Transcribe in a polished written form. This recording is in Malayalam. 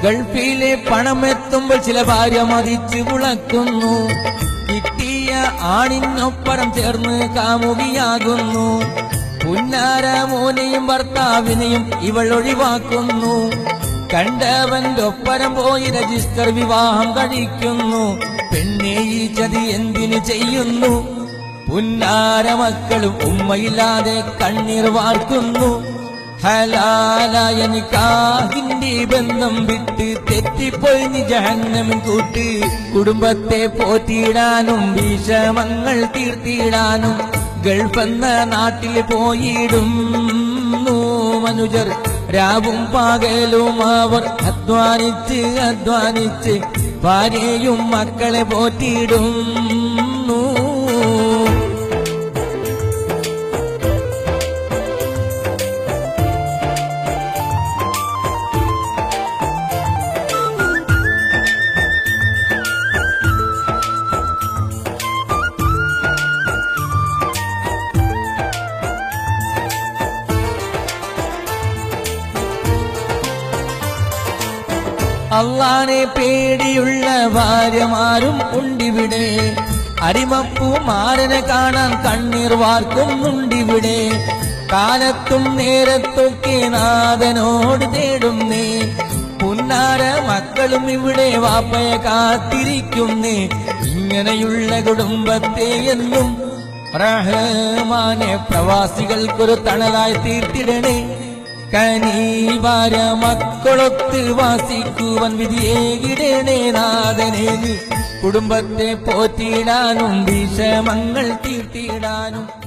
ഗൾഫിലെ പണമെത്തുമ്പോൾ ചില ഭാര്യ മതിച്ചു പുളക്കുന്നു. കിട്ടിയ ആണിനൊപ്പരം ചേർന്ന് കാമുകിയാകുന്നു. പുന്നാര മോനെയും ഭർത്താവിനെയും ഇവൾ ഒഴിവാക്കുന്നു. കണ്ടവന്റെ ഒപ്പരം പോയി രജിസ്റ്റർ വിവാഹം കഴിക്കുന്നു. പെണ്ണെ ഈ ചതി എന്തിനു ചെയ്യുന്നു? പുന്നാര മക്കളും ഉമ്മയില്ലാതെ കണ്ണീർ വാർക്കുന്നു. ഹലാലായ നിക്കാഹിന്റെ ബന്ധം വിട്ട് തെറ്റിപ്പൊഴിഞ്ഞ് ജഹന്നമിൻ കൂട്ട്. കുടുംബത്തെ പോറ്റിയിടാനും വിഷമങ്ങൾ തീർത്തിയിടാനും ഗൾഫെന്ന നാട്ടിൽ പോയിടുന്നു മനുജർ. രാവും പകലും അവർ അധ്വാനിച്ച് ഭാര്യയും മക്കളെ പോറ്റിയിടുന്നു. അള്ളാനെ പേടിയുള്ള ഭാര്യമാരും ഉണ്ടിവിടെ. അരിമപ്പൂമാരനെ കാണാൻ കണ്ണീർ വാർക്കുന്നുണ്ടിവിടെ. കാലത്തും നേരത്തൊക്കെ നാഥനോട് തേടുന്നേ. പുന്നാര മക്കളും ഇവിടെ വാപ്പയെ കാത്തിരിക്കുന്നേ. ഇങ്ങനെയുള്ള കുടുംബത്തെ എന്നും റഹ്മാനെ പ്രവാസികൾക്കൊരു തണലായി തീർത്തിടണേ. കനീവാര മക്കളൊത്ത് വാസിക്കുവാൻ വിധിയേകിടണേ നാഥനെ. കുടുംബത്തെ പോറ്റിയിടാനും വിഷമങ്ങൾ തീർത്തിയിടാനും